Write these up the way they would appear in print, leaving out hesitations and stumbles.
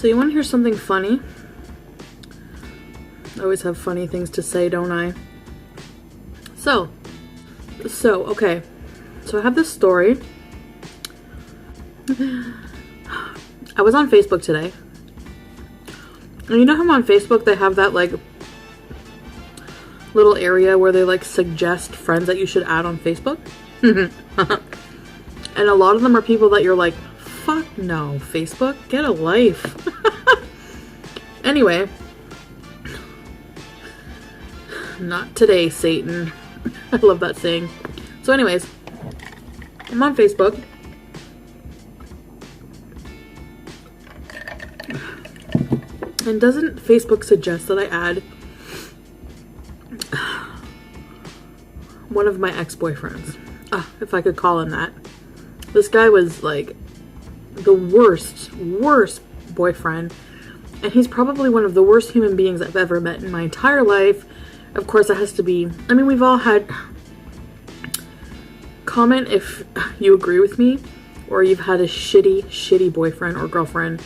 So you want to hear something funny? I always have funny things to say, don't I? So okay. So I have this story. I was on Facebook today. And you know how on Facebook they have that like little area where they like suggest friends that you should add on Facebook? And a lot of them are people that you're like, fuck no, Facebook, get a life. Anyway. Not today, Satan. I love that saying. So anyways, I'm on Facebook. And doesn't Facebook suggest that I add one of my ex-boyfriends? If I could call him that. This guy was like the worst boyfriend. And he's probably one of the worst human beings I've ever met in my entire life. Of course, it has to be... I mean, we've all had... Comment if you agree with me. Or you've had a shitty boyfriend or girlfriend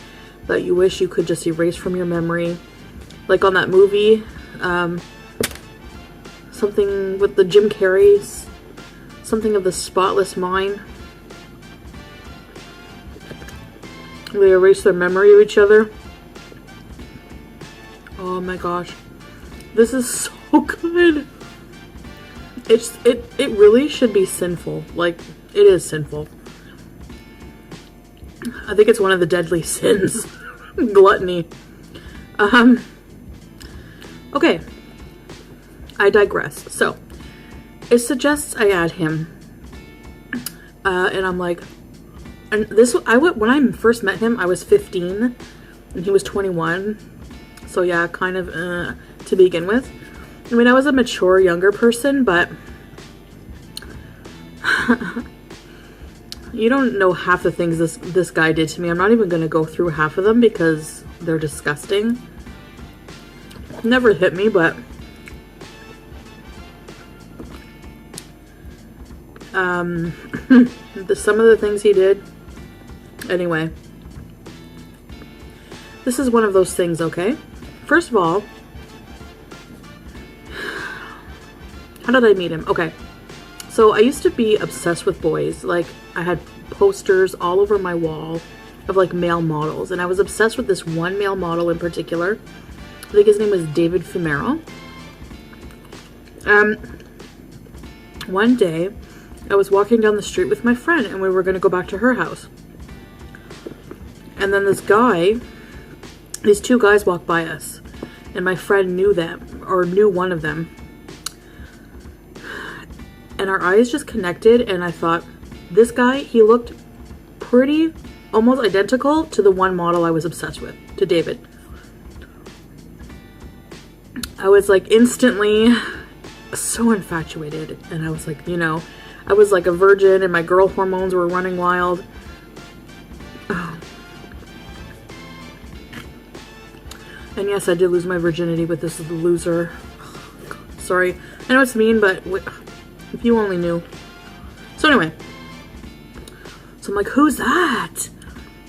that you wish you could just erase from your memory. Like on that movie. Something with the Jim Carrey's. Something of the Spotless Mind. They erase their memory of each other. Oh my gosh. This is so good. It really should be sinful. Like, it is sinful. I think it's one of the deadly sins. Gluttony. Okay. I digress. So, it suggests I add him. And I'm like... And when I first met him, I was 15. And he was 21. So yeah, kind of to begin with. I mean, I was a mature, younger person, but... You don't know half the things this guy did to me. I'm not even going to go through half of them because they're disgusting. Never hit me, but... some of the things he did. Anyway. This is one of those things, okay? First of all... How did I meet him? Okay. So I used to be obsessed with boys. Like, I had posters all over my wall of like male models. And I was obsessed with this one male model in particular. I think his name was David Fumero. One day, I was walking down the street with my friend and we were going to go back to her house. And then these two guys walked by us. And my friend knew them, or knew one of them. And our eyes just connected and I thought, this guy, he looked pretty, almost identical to the one model I was obsessed with, to David. I was like instantly so infatuated and I was like, you know, I was like a virgin and my girl hormones were running wild. Oh. And yes, I did lose my virginity with this loser. Sorry. I know it's mean, but if you only knew. So anyway. So I'm like, who's that?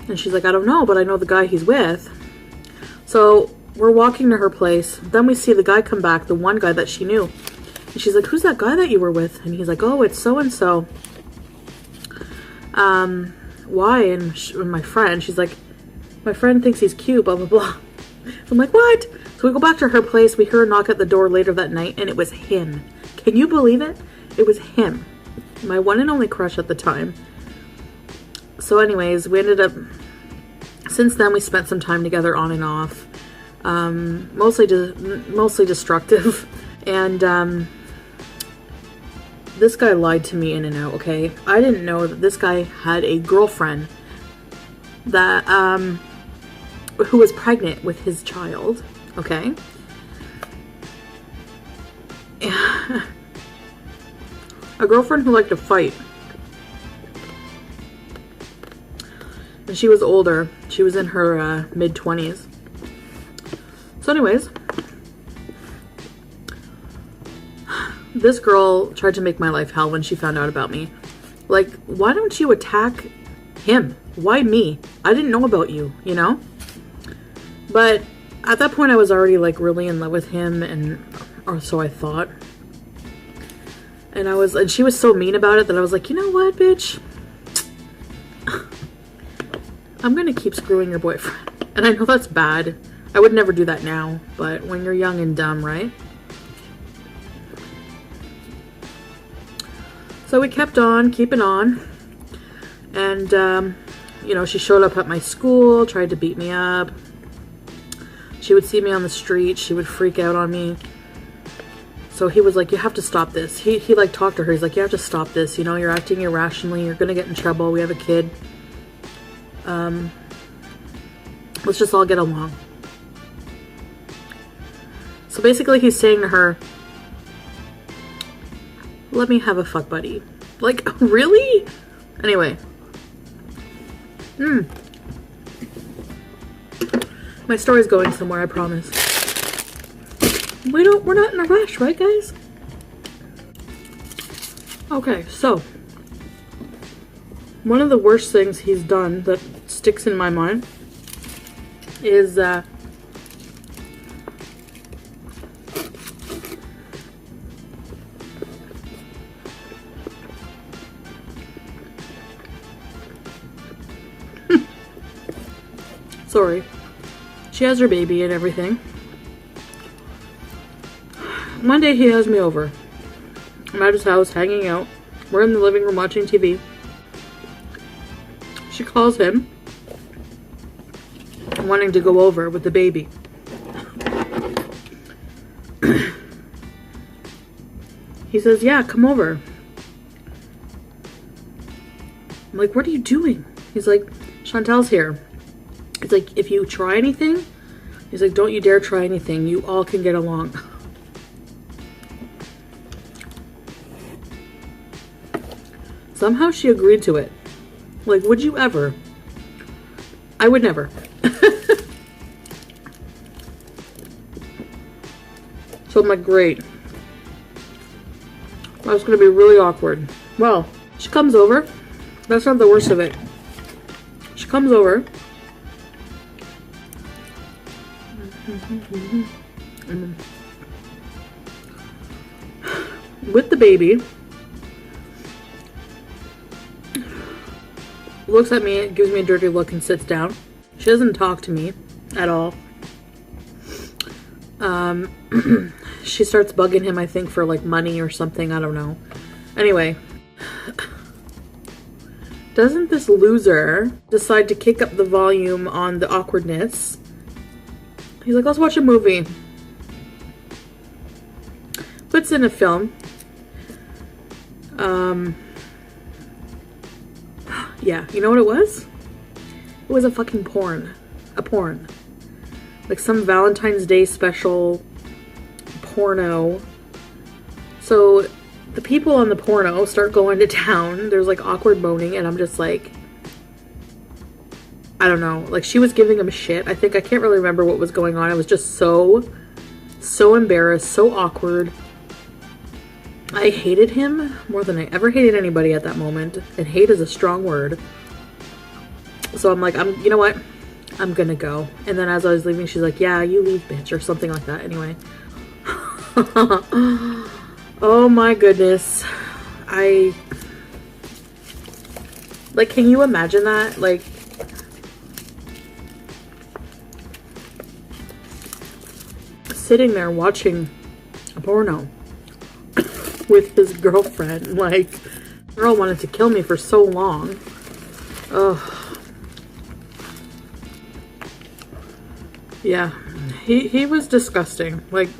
And she's like, I don't know, but I know the guy he's with. So we're walking to her place. Then we see the guy come back, the one guy that she knew. And she's like, who's that guy that you were with? And he's like, oh, it's so-and-so. Why? And my friend, she's like, my friend thinks he's cute, blah, blah, blah. So I'm like, what? So we go back to her place. We hear a knock at the door later that night, and it was him. Can you believe it? It was him. My one and only crush at the time. So anyways, we ended up... Since then, we spent some time together on and off. Mostly destructive. And this guy lied to me in and out, okay? I didn't know that this guy had a girlfriend that who was pregnant with his child, okay? A girlfriend who liked to fight. And she was older. She was in her mid-20s. So anyways, this girl tried to make my life hell when she found out about me. Like, why don't you attack him? Why me? I didn't know about you, you know? But at that point I was already like really in love with him, and or so I thought. And she was so mean about it that I was like, you know what, bitch? I'm gonna keep screwing your boyfriend. And I know that's bad. I would never do that now, but when you're young and dumb, right? So we kept on, keeping on. And, you know, she showed up at my school, tried to beat me up. She would see me on the street. She would freak out on me. So he was like, you have to stop this. He like talked to her. He's like, you have to stop this. You know, you're acting irrationally. You're going to get in trouble. We have a kid. Let's just all get along. So basically he's saying to her, let me have a fuck buddy. Like, really? Anyway. My story's going somewhere, I promise. We're not in a rush, right, guys? Okay, so one of the worst things he's done that sticks in my mind is sorry. She has her baby and everything. One day he has me over. I'm at his house hanging out. We're in the living room watching TV. She calls him, wanting to go over with the baby. He says, yeah, come over. I'm like, what are you doing? He's like, Chantel's here. He's like, if you try anything, he's like, don't you dare try anything. You all can get along. Somehow she agreed to it. Like, would you ever? I would never. So I'm like, great. That's going to be really awkward. Well, she comes over. That's not the worst of it. She comes over. With the baby. Looks at me, gives me a dirty look, and sits down. She doesn't talk to me at all. She starts bugging him, I think, for like money or something. I don't know. Anyway, doesn't this loser decide to kick up the volume on the awkwardness? He's like, let's watch a movie. Puts in a film. Yeah, you know what it was? It was a fucking porn. A porn. Like some Valentine's Day special porno. So the people on the porno start going to town. There's like awkward moaning, and I'm just like, I don't know. Like, she was giving him shit. I can't really remember what was going on. I was just so embarrassed, so awkward. I hated him more than I ever hated anybody at that moment. And hate is a strong word. So I'm like, you know what? I'm gonna go. And then as I was leaving, she's like, yeah, you leave, bitch, or something like that. Anyway. Oh my goodness. Like, can you imagine that? Like, sitting there watching a porno with his girlfriend. Like, girl wanted to kill me for so long. Ugh. Yeah, he was disgusting. Like,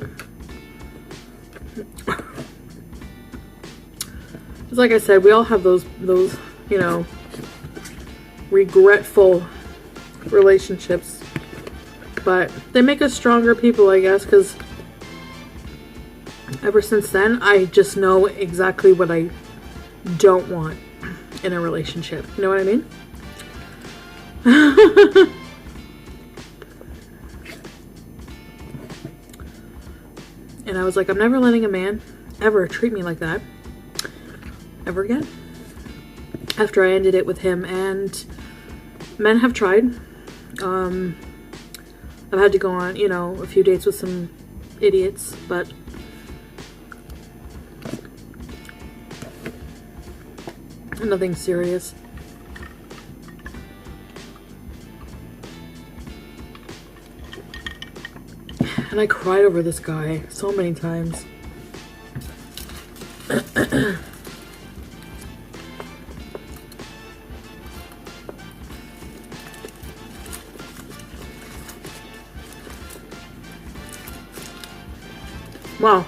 it's like I said, we all have those, you know, regretful relationships, but they make us stronger people, I guess, because ever since then, I just know exactly what I don't want in a relationship. You know what I mean? And I was like, I'm never letting a man ever treat me like that ever again. After I ended it with him, and men have tried. I've had to go on, you know, a few dates with some idiots, but nothing serious. And I cried over this guy so many times. Wow.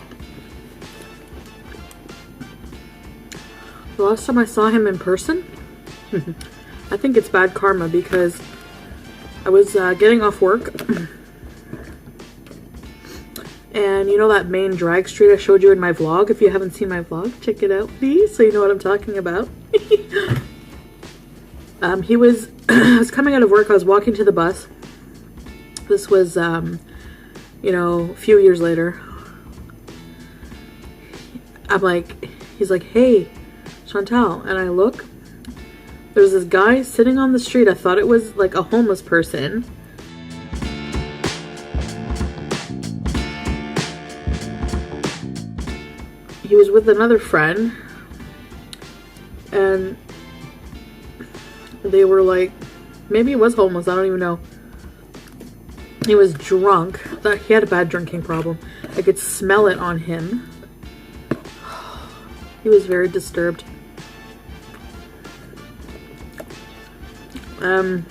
The last time I saw him in person, I think it's bad karma because I was getting off work. And you know that main drag street I showed you in my vlog? If you haven't seen my vlog, check it out, please, so you know what I'm talking about. He was, I was coming out of work, I was walking to the bus. This was, you know, a few years later. I'm like, he's like, hey, Chantal. And I look, there's this guy sitting on the street. I thought it was like a homeless person. He was with another friend, and they were like, maybe he was homeless, I don't even know. He was drunk. He had a bad drinking problem. I could smell it on him. He was very disturbed. I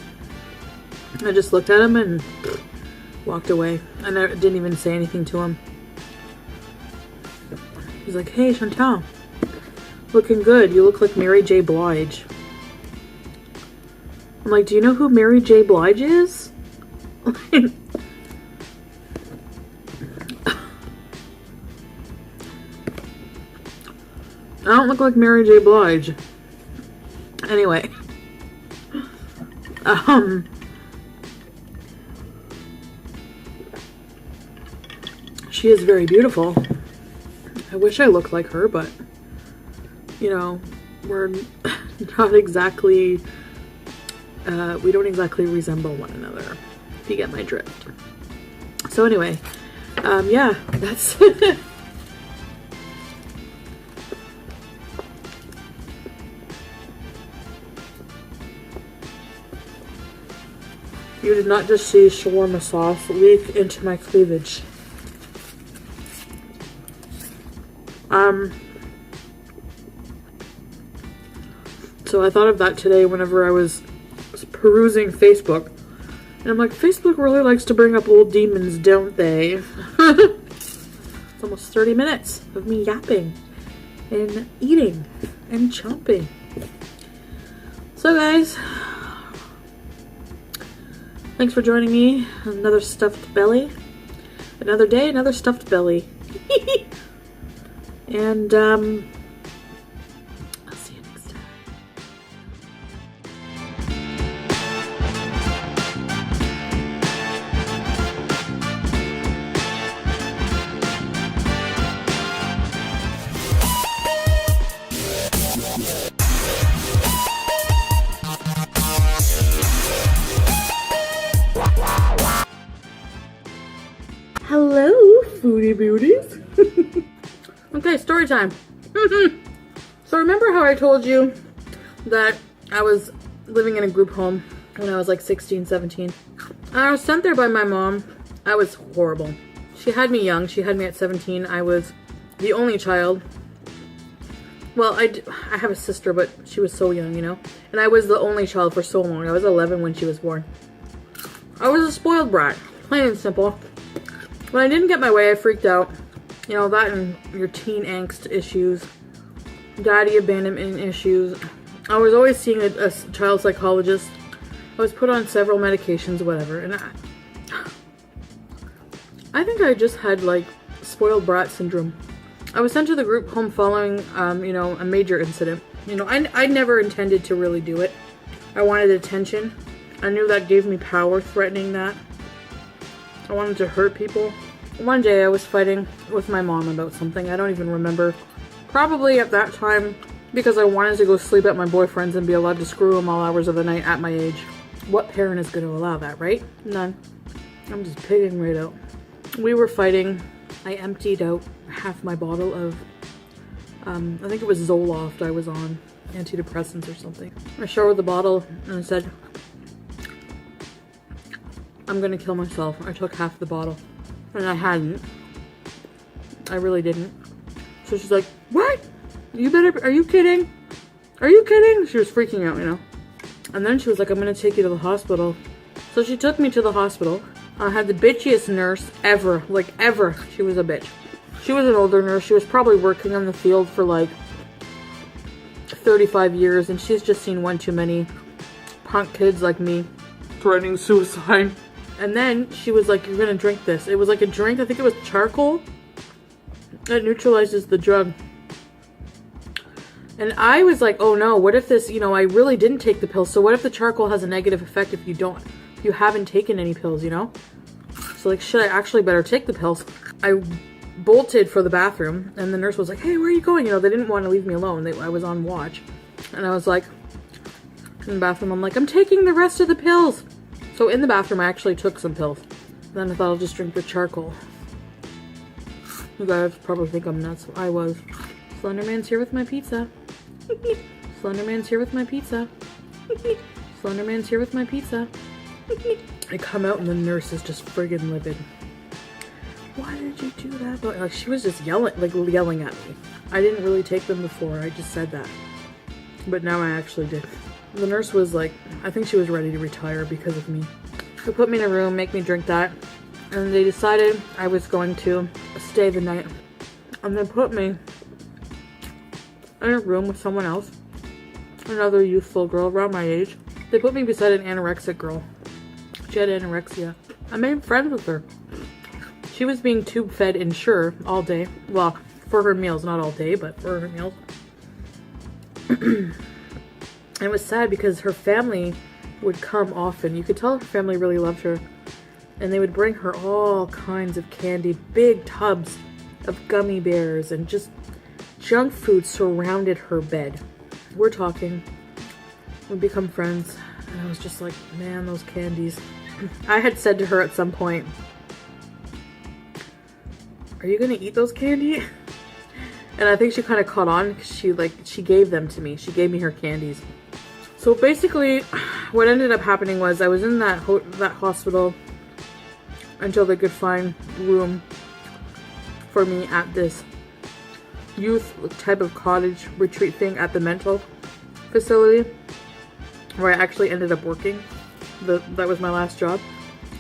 just looked at him and walked away. I didn't even say anything to him. He's like, hey, Chantal, looking good. You look like Mary J. Blige. I'm like, do you know who Mary J. Blige is? I don't look like Mary J. Blige. Anyway. She is very beautiful. I wish I looked like her, but, you know, we're not exactly, we don't exactly resemble one another, if you get my drift. So anyway, yeah, that's You did not just see shawarma sauce leak into my cleavage. So I thought of that today whenever I was perusing Facebook. And I'm like, Facebook really likes to bring up old demons, don't they? It's almost 30 minutes of me yapping and eating and chomping. So guys, thanks for joining me. Another stuffed belly. Another day, another stuffed belly. And I'll see you next time. Hello, foodie beauties. Okay, story time. So remember how I told you that I was living in a group home when I was like 16, 17? I was sent there by my mom. I was horrible. She had me young. She had me at 17. I was the only child. Well, I have a sister, but she was so young, you know? And I was the only child for so long. I was 11 when she was born. I was a spoiled brat, plain and simple. When I didn't get my way, I freaked out. You know, that and your teen angst issues, daddy abandonment issues. I was always seeing a child psychologist. I was put on several medications, whatever. And I think I just had, like, spoiled brat syndrome. I was sent to the group home following, you know, a major incident. You know, I never intended to really do it. I wanted attention. I knew that gave me power, threatening that. I wanted to hurt people. One day I was fighting with my mom about something. I don't even remember. Probably at that time because I wanted to go sleep at my boyfriend's and be allowed to screw him all hours of the night at my age. What parent is going to allow that, right? None. I'm just pigging right out. We were fighting. I emptied out half my bottle of, I think it was Zoloft I was on, antidepressants or something. I showed her the bottle and I said, I'm gonna kill myself. I took half the bottle. And I hadn't. I really didn't. So she's like, what? You better, are you kidding? Are you kidding? She was freaking out, you know. And then she was like, I'm gonna take you to the hospital. So she took me to the hospital. I had the bitchiest nurse ever, like ever. She was a bitch. She was an older nurse. She was probably working in the field for like 35 years, and she's just seen one too many punk kids like me threatening suicide. And then she was like, you're gonna drink this. It was like a drink, I think it was charcoal. It neutralizes the drug. And I was like, oh no, what if this, you know, I really didn't take the pills. So what if the charcoal has a negative effect if you haven't taken any pills, you know? So like, shit, I actually better take the pills. I bolted for the bathroom and the nurse was like, hey, where are you going? You know, they didn't want to leave me alone. I was on watch. And I was like, in the bathroom, I'm like, I'm taking the rest of the pills. So in the bathroom, I actually took some pills. Then I thought I'll just drink the charcoal. You guys probably think I'm nuts. I was. Slenderman's here with my pizza. Slenderman's here with my pizza. Slenderman's here with my pizza. I come out and the nurse is just friggin' livid. Why did you do that? But like, she was just yelling at me. I didn't really take them before. I just said that. But now I actually did. The nurse was like, I think she was ready to retire because of me. They put me in a room, make me drink that. And they decided I was going to stay the night. And they put me in a room with someone else. Another youthful girl around my age. They put me beside an anorexic girl. She had anorexia. I made friends with her. She was being tube fed Ensure all day. Well, for her meals, not all day, but for her meals. And it was sad because her family would come often. You could tell her family really loved her. And they would bring her all kinds of candy, big tubs of gummy bears, and just junk food surrounded her bed. We're talking. We become friends. And I was just like, man, those candies. I had said to her at some point, are you gonna eat those candy? And I think she kind of caught on because she gave them to me. She gave me her candies. So basically, what ended up happening was I was in that hospital until they could find room for me at this youth type of cottage retreat thing at the mental facility where I actually ended up working. That was my last job.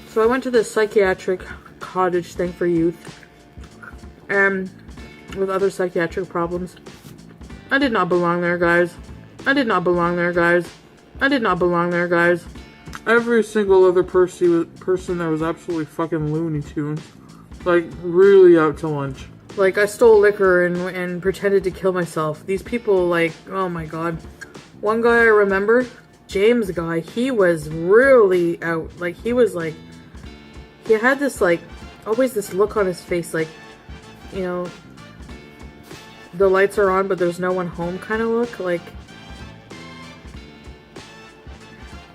So I went to this psychiatric cottage thing for youth with other psychiatric problems. I did not belong there, guys. I did not belong there, guys. I did not belong there, guys. Every single other person there was absolutely fucking Looney Tunes. Like, really out to lunch. Like, I stole liquor and pretended to kill myself. These people, like, oh my god. One guy I remember, James guy, he was really out. Like, he was like, he had this, like, always this look on his face, like, you know, the lights are on but there's no one home kind of look. Like,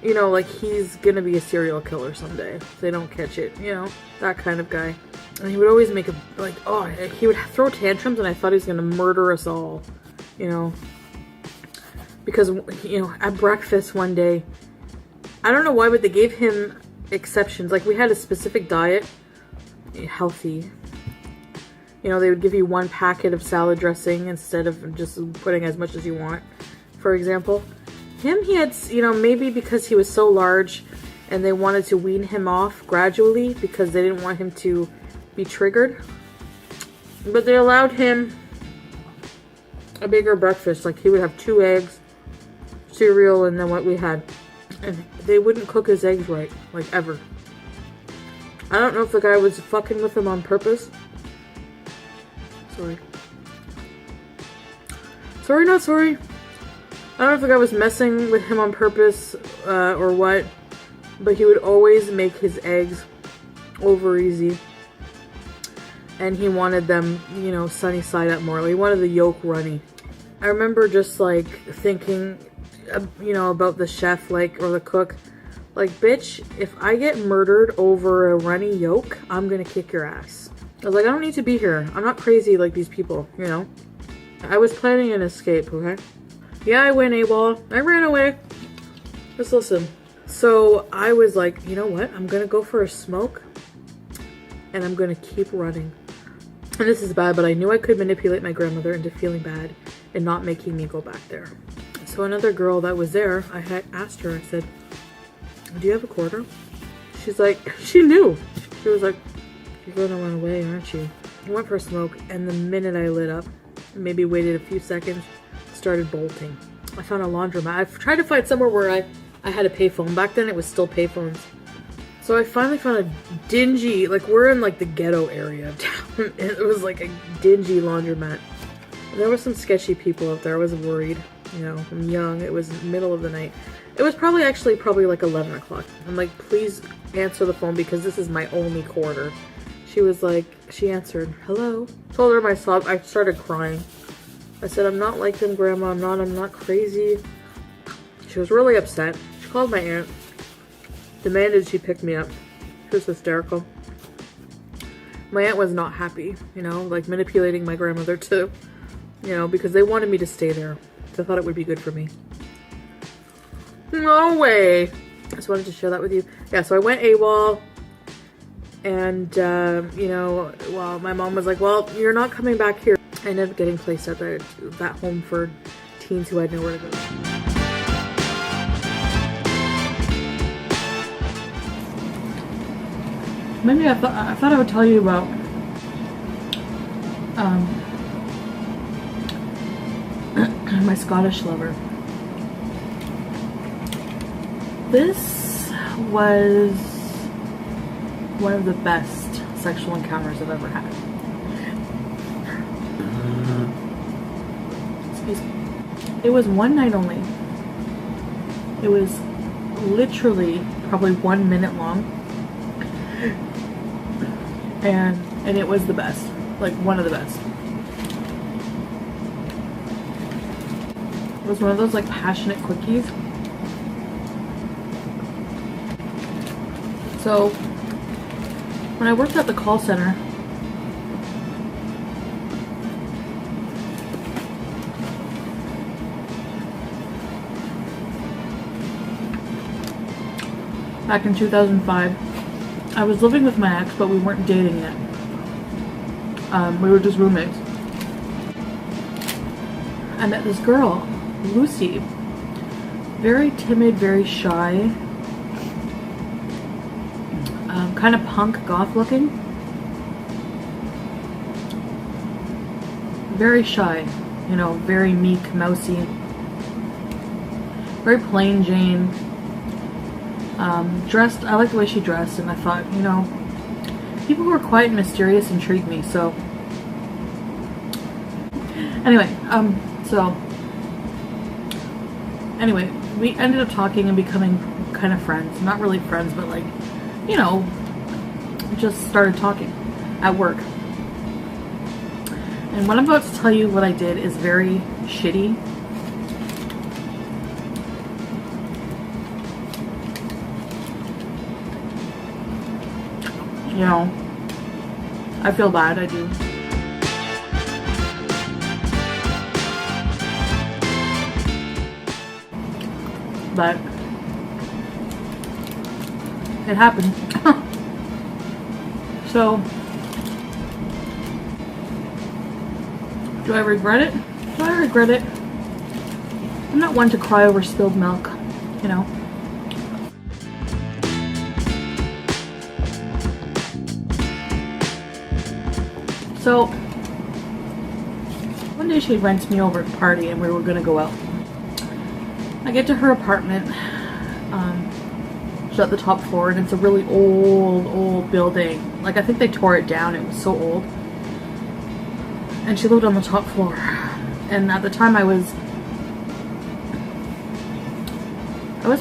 you know, like he's gonna be a serial killer someday if they don't catch it, you know, that kind of guy. And he would always make a, like, oh, he would throw tantrums and I thought he was gonna murder us all, you know, because, you know, at breakfast one day, I don't know why, but they gave him exceptions. Like, we had a specific diet, healthy, you know, they would give you one packet of salad dressing instead of just putting as much as you want, for example. Him, he had, you know, maybe because he was so large and they wanted to wean him off gradually because they didn't want him to be triggered. But they allowed him a bigger breakfast. Like, he would have 2 eggs, cereal, and then what we had. And they wouldn't cook his eggs right, like, ever. I don't know if the guy was fucking with him on purpose. Sorry. Sorry, not sorry. I don't know if the guy was messing with him on purpose or what, but he would always make his eggs over easy. And he wanted them, you know, sunny side up more. He wanted the yolk runny. I remember just, like, thinking, you know, about the chef, like, or the cook, Like, bitch, if I get murdered over a runny yolk, I'm gonna kick your ass. I was like, I don't need to be here. I'm not crazy like these people, you know? I was planning an escape, okay? Yeah, I went AWOL. I ran away. Just listen. So I was like, you know what? I'm gonna go for a smoke and I'm gonna keep running. And this is bad, but I knew I could manipulate my grandmother into feeling bad and not making me go back there. So another girl that was there, I had asked her, I said, do you have a quarter? She's like, she knew. She was like, you're gonna run away, aren't you? I went for a smoke, and the minute I lit up, maybe waited a few seconds, started bolting. I found a laundromat. I've tried to find somewhere where I had a payphone. Back then it was still payphones. So I finally found a dingy, like we're in like the ghetto area of town. It was like a dingy laundromat. There were some sketchy people out there. I was worried. You know, I'm young. It was middle of the night. It was probably like 11 o'clock. I'm like, please answer the phone because this is my only quarter. She was like, she answered, hello. Told her my sob. I started crying. I said, I'm not like them, Grandma. I'm not crazy. She was really upset. She called my aunt. Demanded she pick me up. She was hysterical. My aunt was not happy, you know, like manipulating my grandmother to, you know, because they wanted me to stay there. They thought it would be good for me. No way. I just wanted to share that with you. Yeah, so I went AWOL. And, you know, well, my mom was like, well, you're not coming back here. I ended up getting placed at that home for teens who had nowhere to go. Maybe I thought I would tell you about my Scottish lover. This was one of the best sexual encounters I've ever had. Excuse me. It was one night only. It was literally probably 1 minute long. And it was the best. Like one of the best. It was one of those like passionate quickies. So when I worked at the call center, back in 2005, I was living with my ex, but we weren't dating yet. We were just roommates. I met this girl, Lucy. Very timid, very shy. Kind of punk goth looking. Very shy, you know, very meek, mousy. Very plain Jane. Dressed, I liked the way she dressed, and I thought, you know, people who are quiet and mysterious intrigue me, so. Anyway, we ended up talking and becoming kind of friends. Not really friends, but like, you know, just started talking at work. And what I'm about to tell you what I did is very shitty. You know, I feel bad, I do. But it happened. So, do I regret it? Do I regret it? I'm not one to cry over spilled milk, you know. So, one day she invites me over to party and we were gonna go out. I get to her apartment. She's at the top floor and it's a really old building. Like, I think they tore it down, it was so old. And she lived on the top floor. And at the time I was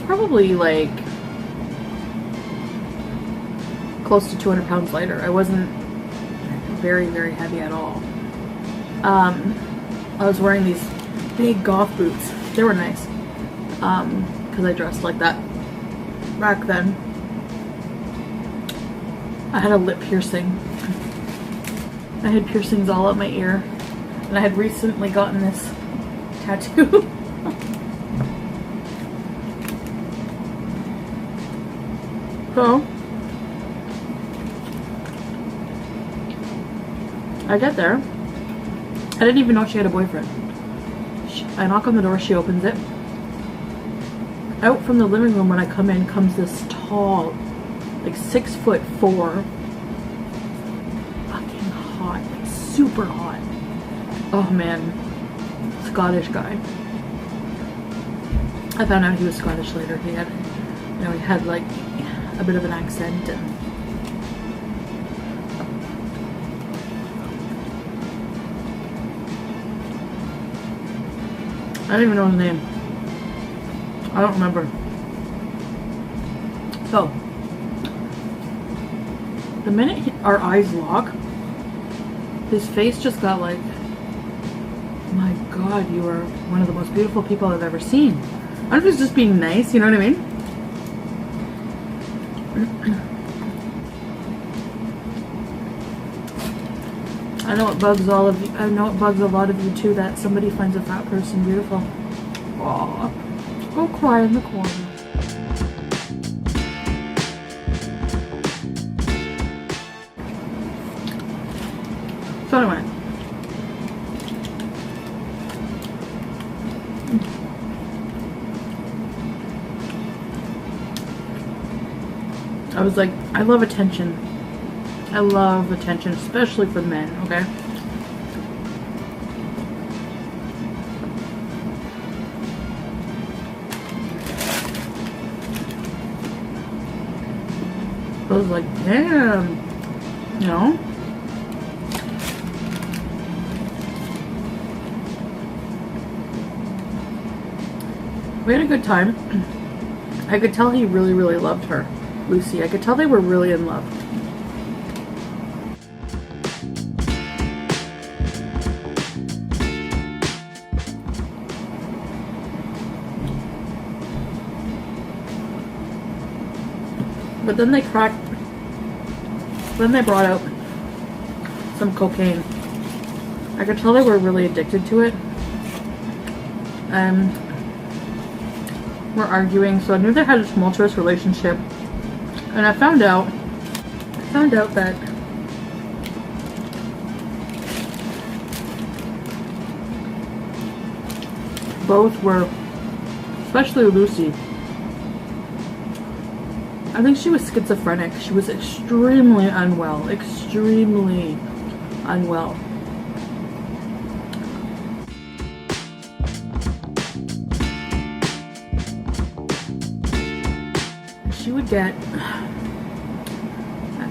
probably like close to 200 pounds lighter. I wasn't very, very heavy at all. I was wearing these big goth boots. They were nice. Because I dressed like that. back then, I had a lip piercing. I had piercings all up my ear, and I had recently gotten this tattoo. So I get there. I didn't even know she had a boyfriend. I knock on the door, she opens it. Out from the living room when I come in comes this tall, like 6'4", fucking hot, like super hot. Oh man, Scottish guy. I found out he was Scottish later. He had, you know, he had like a bit of an accent and I don't even know his name. I don't remember. So, the minute our eyes lock, his face just got like, my God, you are one of the most beautiful people I've ever seen. I don't know if he's just being nice, you know what I mean? I know it bugs all of you. I know it bugs a lot of you too that somebody finds a fat person beautiful. Aww. Go cry in the corner. So anyway. I was like, I love attention. I love attention, especially for men, okay? I was like, damn, you know? We had a good time. I could tell he really, really loved her, Lucy. I could tell they were really in love. But then they brought out some cocaine. I could tell they were really addicted to it. And we're arguing, so I knew they had a tumultuous relationship. And I found out that both were, especially Lucy, I think she was schizophrenic. She was extremely unwell. Extremely unwell. She would get...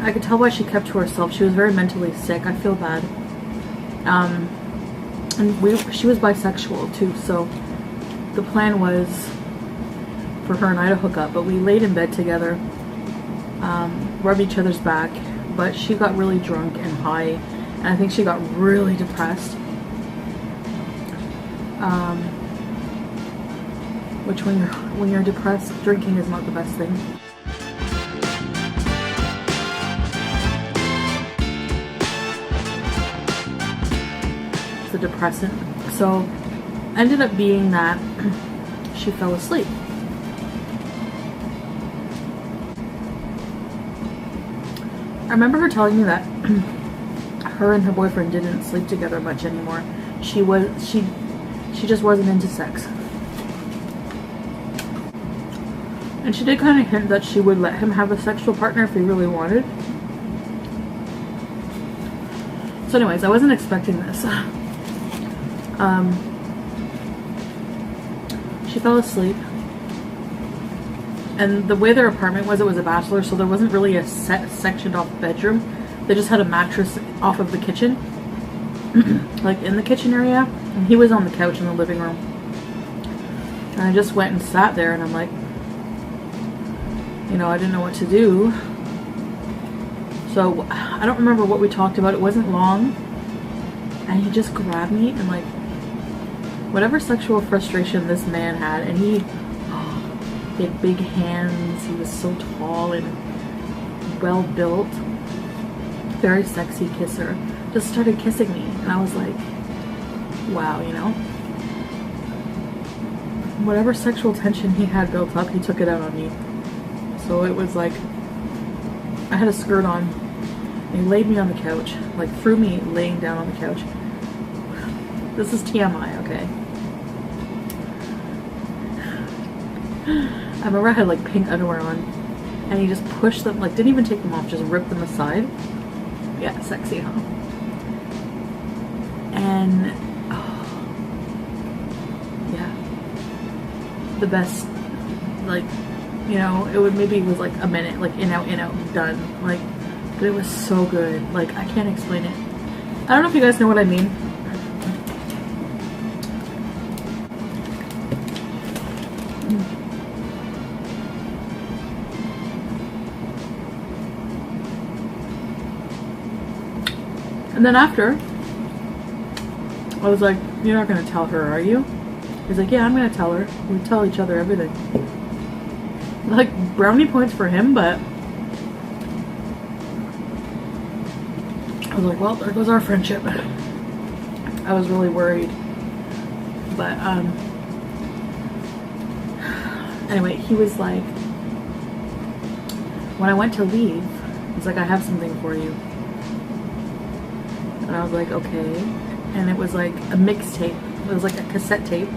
I could tell why she kept to herself. She was very mentally sick. I feel bad. And she was bisexual too, so the plan was for her and I to hook up, but we laid in bed together, rubbed each other's back, but she got really drunk and high, and I think she got really depressed, which when you're depressed, drinking is not the best thing. It's a depressant. So ended up being that she fell asleep. I remember her telling me that her and her boyfriend didn't sleep together much anymore. She just wasn't into sex. And she did kind of hint that she would let him have a sexual partner if he really wanted. So anyways, I wasn't expecting this. She fell asleep. And the way their apartment was, it was a bachelor, so there wasn't really a sectioned off bedroom. They just had a mattress off of the kitchen, like in the kitchen area, and he was on the couch in the living room. And I just went and sat there, and I'm like, you know, I didn't know what to do. So I don't remember what we talked about. It wasn't long, and he just grabbed me and like, whatever sexual frustration this man had, and he He had big hands. He was so tall and well built. Very sexy kisser. Just started kissing me, and I was like, wow, you know? Whatever sexual tension he had built up, he took it out on me. So it was like, I had a skirt on, and he laid me on the couch, like threw me laying down on the couch. This is TMI, okay? I remember I had like pink underwear on, and he just pushed them, like didn't even take them off, just ripped them aside. Yeah, sexy, huh? And yeah, the best, like, you know, it would maybe it was like a minute, like in out, done, like, but it was so good. Like, I can't explain it. I don't know if you guys know what I mean. And then after, I was like, you're not going to tell her, are you? He's like, yeah, I'm going to tell her. We tell each other everything. Like, brownie points for him, but I was like, well, there goes our friendship. I was really worried. But, anyway, he was like, when I went to leave, he's like, I have something for you. And I was like, okay. And it was like a mixtape. It was like a cassette tape.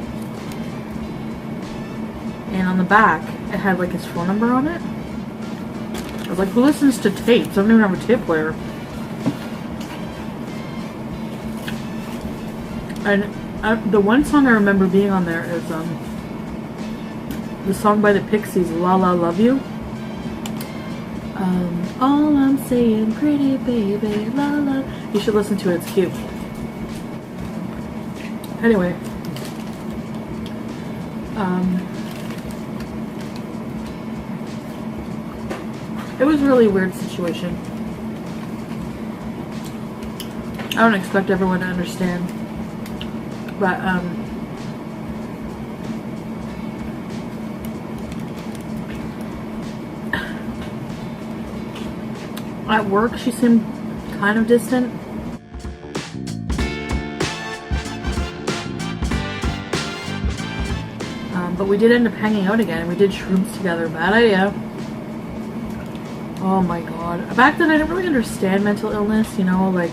And on the back, it had like his phone number on it. I was like, who listens to tapes? I don't even have a tape player. And the one song I remember being on there is the song by the Pixies, La La Love You. All I'm saying, pretty baby, la la. You should listen to it, it's cute. Anyway. It was a really weird situation. I don't expect everyone to understand. But, at work, she seemed kind of distant. But we did end up hanging out again, and we did shrooms together. Bad idea. Oh my god. Back then, I didn't really understand mental illness, you know, like,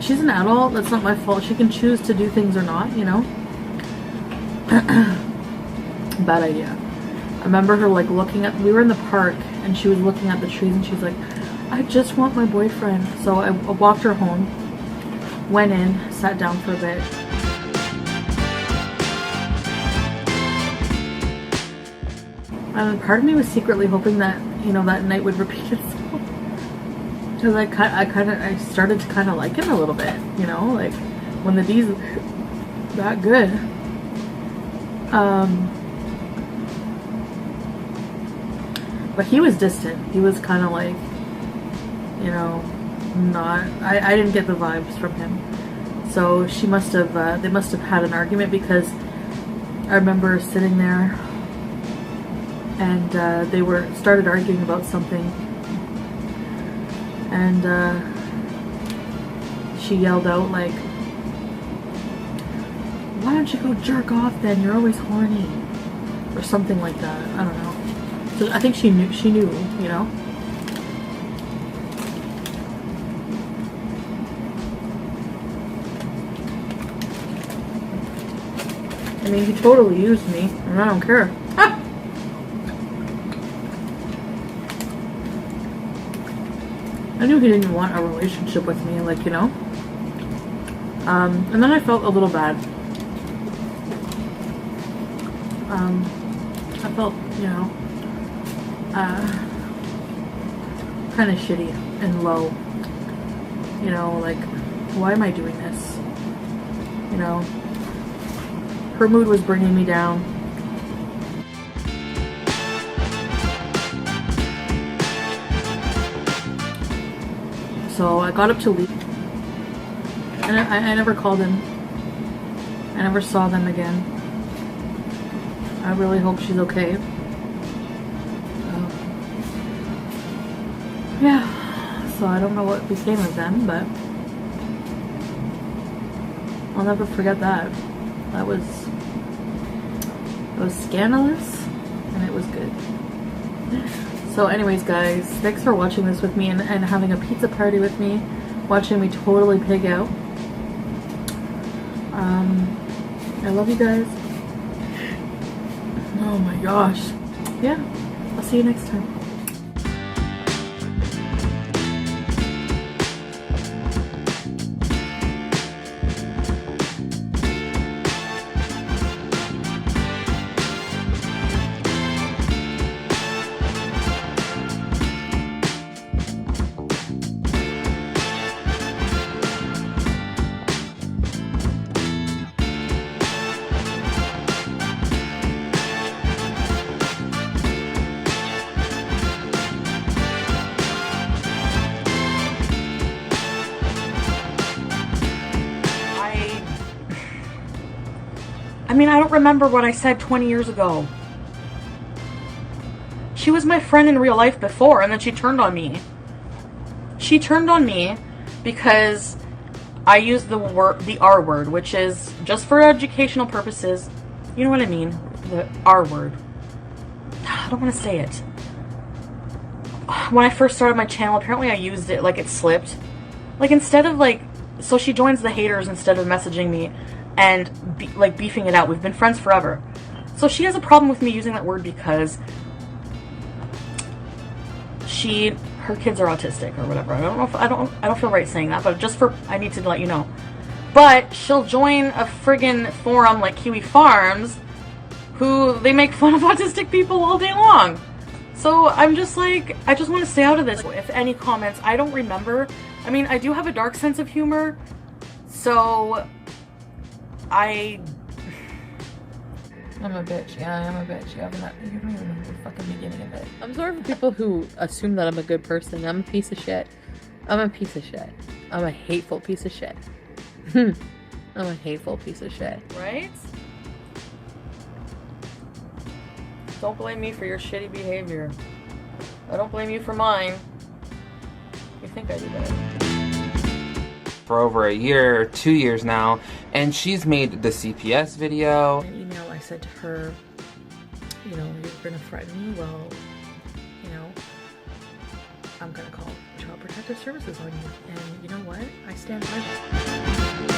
she's an adult, that's not my fault. She can choose to do things or not, you know? Bad idea. I remember her, like, looking at, we were in the park, and she was looking at the trees, and she's like, I just want my boyfriend. So I walked her home, went in, sat down for a bit. And part of me was secretly hoping that, you know, that night would repeat itself. Because I started to kind of like him a little bit, you know, like when the D's that good. But he was distant. He was kind of like, you know, not, I didn't get the vibes from him. So she must have, they must have had an argument, because I remember sitting there and they started arguing about something. And she yelled out like, why don't you go jerk off then? You're always horny. Or something like that. I don't know. So I think she knew, you know? I mean, he totally used me, and I don't care. Ah! I knew he didn't want a relationship with me, like, you know? And then I felt a little bad. I felt, you know, kind of shitty and low. You know, like, why am I doing this? You know? Her mood was bringing me down. So I got up to leave, and I never called him. I never saw them again. I really hope she's okay. Yeah, so I don't know what became of them, but I'll never forget that. That was scandalous, and it was good. So anyways, guys, thanks for watching this with me and having a pizza party with me, watching me totally pig out. I love you guys. Oh my gosh. Yeah, I'll see you next time. I mean, I don't remember what I said 20 years ago. She was my friend in real life before, and then she turned on me. She turned on me because I used the R word, which is, just for educational purposes, you know what I mean? The R word. I don't want to say it. When I first started my channel, apparently I used it like it slipped. Like, instead of like, so she joins the haters instead of messaging me and like beefing it out. We've been friends forever. So she has a problem with me using that word because her kids are autistic or whatever. I don't know if I don't feel right saying that, but just for, I need to let you know. But she'll join a friggin' forum like Kiwi Farms, who they make fun of autistic people all day long. So I'm just like, I just want to stay out of this. If any comments, I don't remember. I mean, I do have a dark sense of humor, so I'm a bitch. Yeah, I am a bitch. You don't even know the fucking beginning of it. I'm sorry for people who assume that I'm a good person. I'm a piece of shit. I'm a piece of shit. I'm a hateful piece of shit. I'm a hateful piece of shit. Right? Don't blame me for your shitty behavior. I don't blame you for mine. You think I do better. For over a year, 2 years now, and she's made the CPS video. In an email, I said to her, you know, you're gonna threaten me, well, you know, I'm gonna call Child Protective Services on you. And you know what? I stand by that.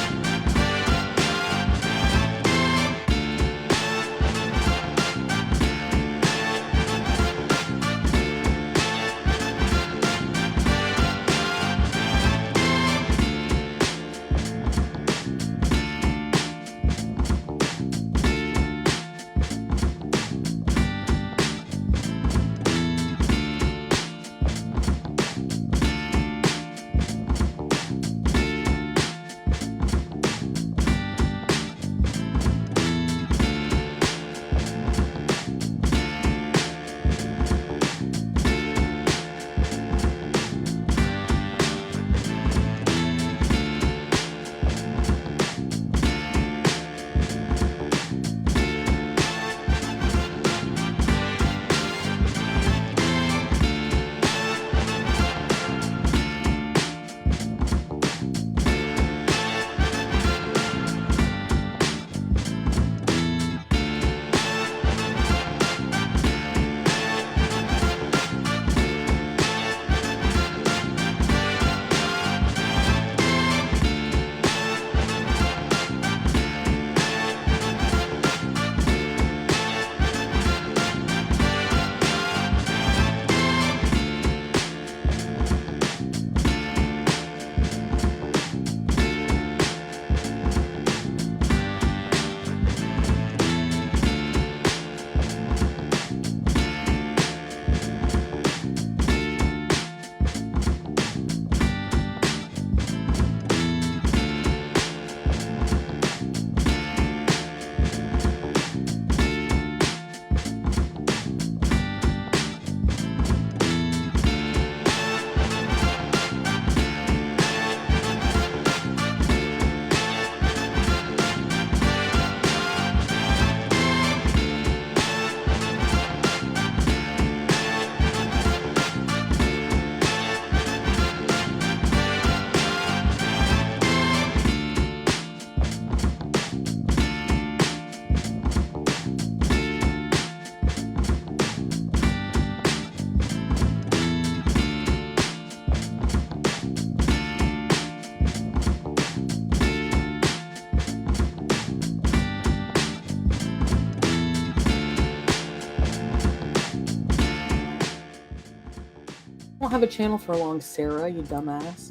don't have a channel for long, Sarah, you dumbass.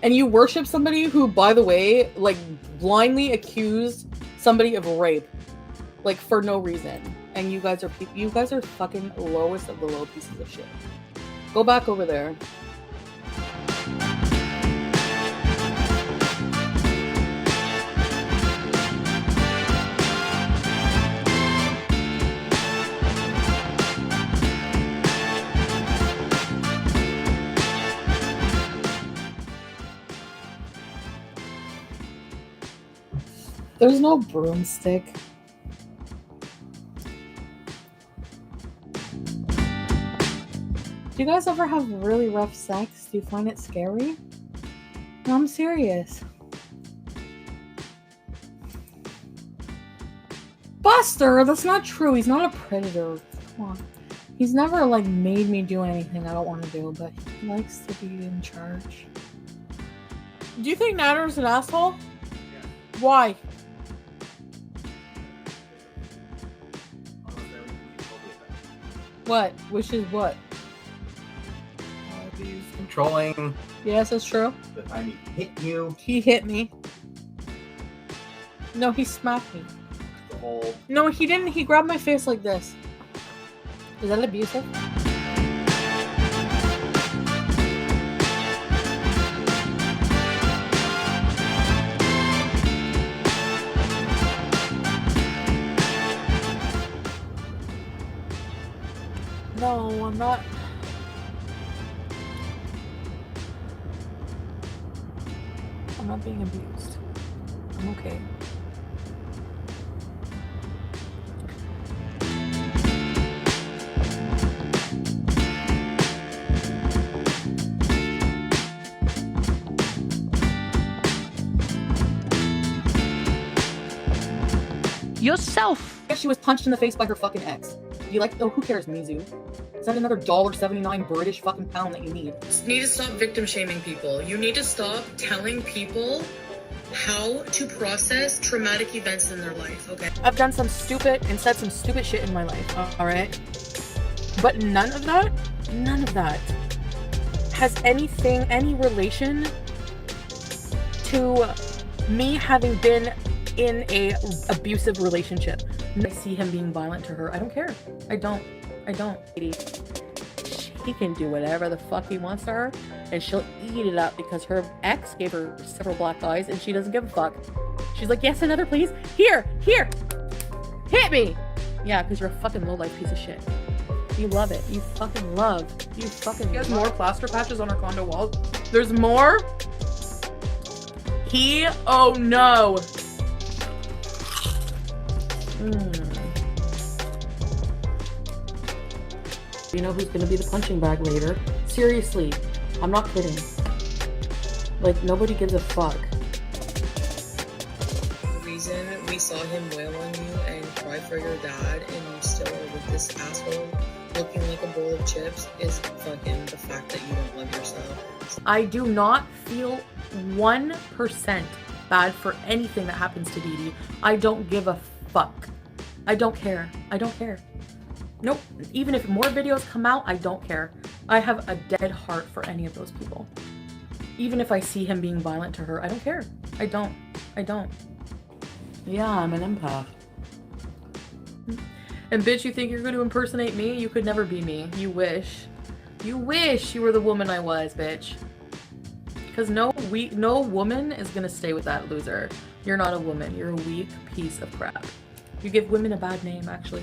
And you worship somebody who, by the way, like, blindly accused somebody of rape. Like, for no reason. And you guys are fucking lowest of the low pieces of shit. Go back over there. There's no broomstick. Do you guys ever have really rough sex? Do you find it scary? No, I'm serious. Buster, that's not true. He's not a predator. Come on. He's never, like, made me do anything I don't want to do, but he likes to be in charge. Do you think Natter's an asshole? Yeah. Why? What? Which is what? He's controlling. Yes, that's true. The time he hit you. He hit me. No, he smacked me. The whole. No, he didn't. He grabbed my face like this. Is that abusive? No, I'm not. I'm not being abused. I'm okay. Yourself. She was punched in the face by her fucking ex. You like, oh, who cares, Mizu? Is that another $1.79 British fucking pound that you need? You need to stop victim shaming people. You need to stop telling people how to process traumatic events in their life, okay? I've done some stupid and said some stupid shit in my life, alright? But none of that has any relation to me having been in a abusive relationship. I see him being violent to her. I don't care. I don't. He can do whatever the fuck he wants to her, and she'll eat it up because her ex gave her several black eyes and she doesn't give a fuck. She's like, yes, another please. Here, hit me. Yeah, because you're a fucking low-life piece of shit. You love it. You fucking love. She has more plaster patches on her condo walls. There's more. Oh no. You know who's gonna be the punching bag later? Seriously, I'm not kidding. Like, nobody gives a fuck. The reason we saw him wail on you and cry for your dad and you still are with this asshole looking like a bowl of chips is fucking the fact that you don't love yourself. I do not feel 1% bad for anything that happens to Dee Dee. I don't give a fuck. I don't care. Nope. Even if more videos come out, I don't care. I have a dead heart for any of those people. Even if I see him being violent to her, I don't care. I don't. Yeah, I'm an empath. And bitch, you think you're going to impersonate me? You could never be me. You wish. You wish you were the woman I was, bitch. Because no woman is going to stay with that loser. You're not a woman. You're a weak piece of crap. You give women a bad name, actually.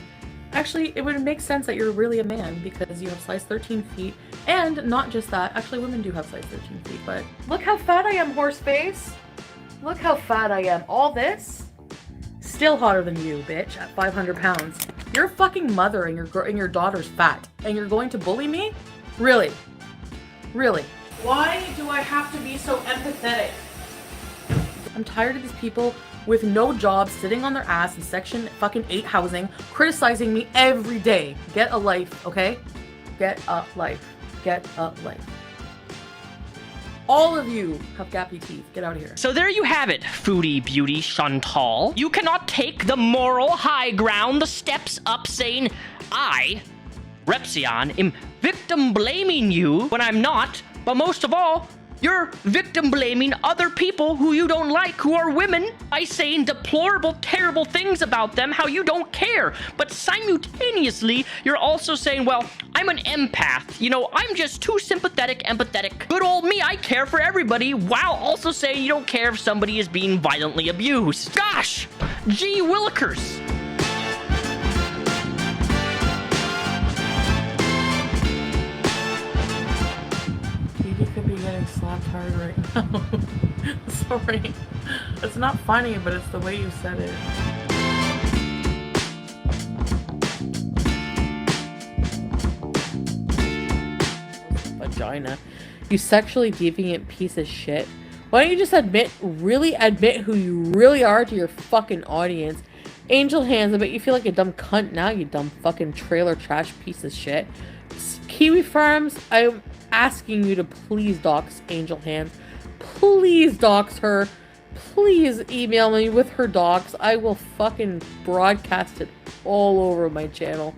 Actually, it would make sense that you're really a man because you have size 13 feet. And not just that. Actually, women do have size 13 feet, but look how fat I am, horse face. Look how fat I am. All this? Still hotter than you, bitch, at 500 pounds. You're a fucking mother and your daughter's fat. And you're going to bully me? Really? Really? Why do I have to be so empathetic? I'm tired of these people with no jobs sitting on their ass in Section fucking 8 housing, criticizing me every day. Get a life, okay? Get a life. Get a life. All of you have gappy teeth. Get out of here. So there you have it, foodie beauty Chantal. You cannot take the moral high ground, the steps up saying, I, Repsion, am victim blaming you when I'm not, but most of all, you're victim blaming other people who you don't like, who are women, by saying deplorable, terrible things about them, how you don't care. But simultaneously, you're also saying, well, I'm an empath. You know, I'm just too sympathetic, empathetic. Good old me, I care for everybody, while also saying you don't care if somebody is being violently abused. Gosh! Gee willikers! Getting slapped hard right now. Sorry. It's not funny, but it's the way you said it. Vagina. You sexually deviant piece of shit. Why don't you just really admit who you really are to your fucking audience? Angel Hands, I bet you feel like a dumb cunt now, you dumb fucking trailer trash piece of shit. Kiwi Farms, I'm asking you to please dox Angel Hands. Please dox her. Please email me with her docs. I will fucking broadcast it all over my channel.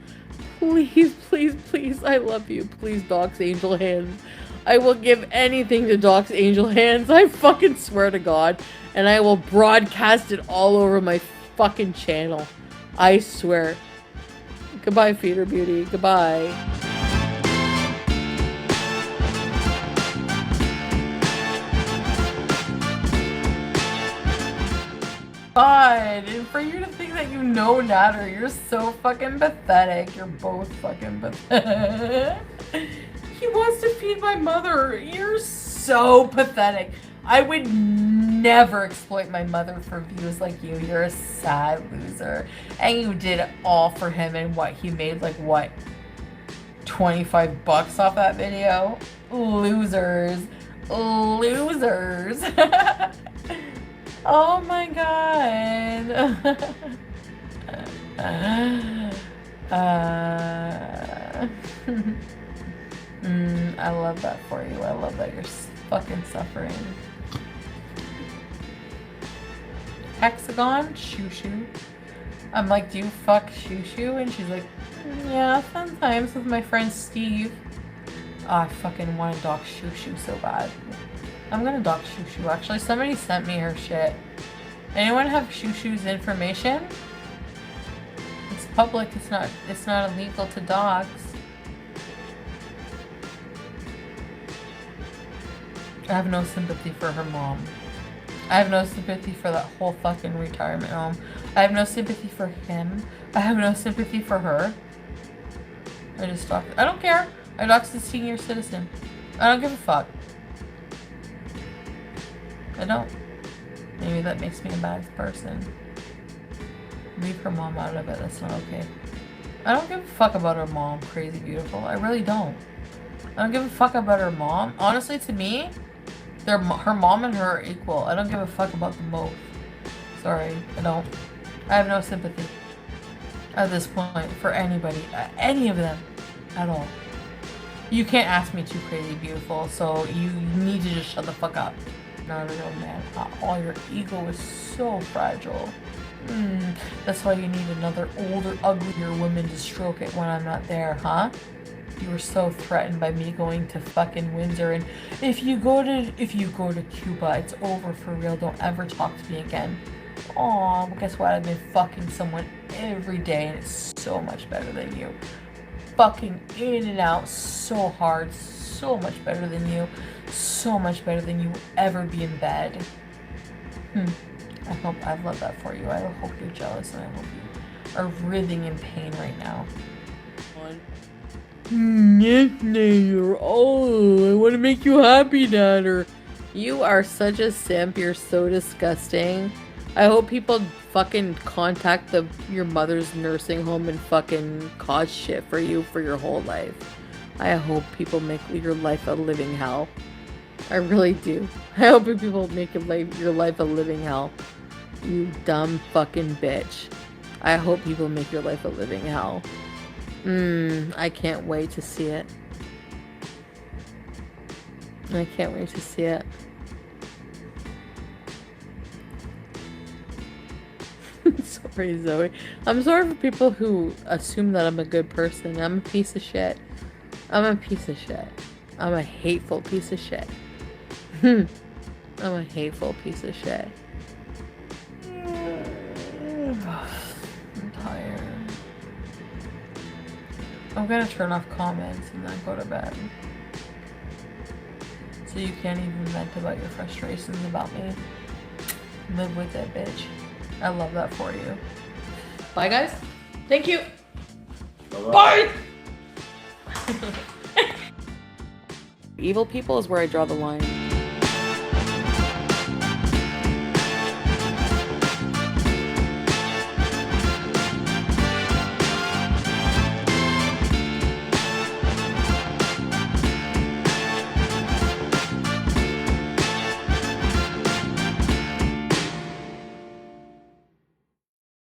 Please, please, please. I love you. Please dox Angel Hands. I will give anything to dox Angel Hands. I fucking swear to God. And I will broadcast it all over my fucking channel. I swear. Goodbye, Feeder Beauty. Goodbye. God, and for you to think that you know Natter, you're so fucking pathetic. You're both fucking pathetic. He wants to feed my mother. You're so pathetic. I would never exploit my mother for views like you. You're a sad loser. And you did it all for him, and what, he made like what, 25 bucks off that video? Losers. Losers. Oh my God. I love that for you. I love that you're fucking suffering. Hexagon, Shoo Shoo. I'm like, do you fuck Shoo Shoo? And she's like, yeah, sometimes with my friend Steve. Oh, I fucking want to dox Shoo Shoo so bad. I'm gonna dox Shoo Shoo. Actually, somebody sent me her shit. Anyone have Shoo Shoo's information? It's public. It's not illegal to dox. I have no sympathy for her mom. I have no sympathy for that whole fucking retirement home. I have no sympathy for him. I have no sympathy for her. I just doxed. I don't care. I doxed a senior citizen. I don't give a fuck. I don't. Maybe that makes me a bad person. Leave her mom out of it. That's not okay. I don't give a fuck about her mom, Crazy Beautiful. I really don't. I don't give a fuck about her mom. Honestly, to me, her mom and her are equal. I don't give a fuck about them both. Sorry, I don't. I have no sympathy at this point for anybody, any of them, at all. You can't ask me to, Crazy Beautiful, so you need to just shut the fuck up. Not a real man. Oh, your ego is so fragile. That's why you need another older, uglier woman to stroke it when I'm not there, huh? You were so threatened by me going to fucking Windsor, and if you go to Cuba, it's over for real. Don't ever talk to me again. Aw, but guess what? I've been fucking someone every day, and it's so much better than you. Fucking in and out so hard, so much better than you. So much better than you will ever be in bed. I love that for you. I hope you're jealous, and I hope you are writhing in pain right now. Nader. Oh, I want to make you happy, Nader. You are such a simp. You're so disgusting. I hope people fucking contact your mother's nursing home and fucking cause shit for you for your whole life. I hope people make your life a living hell. I really do. I hope people make your life a living hell. You dumb fucking bitch. I hope people make your life a living hell. I can't wait to see it. I can't wait to see it. Sorry, Zoe. I'm sorry for people who assume that I'm a good person. I'm a piece of shit. I'm a piece of shit. I'm a hateful piece of shit. I'm a hateful piece of shit. I'm tired. I'm gonna turn off comments and then go to bed. So you can't even vent about your frustrations about me. Live with it, bitch. I love that for you. Bye, guys. Thank you. Bye! Evil people is where I draw the line.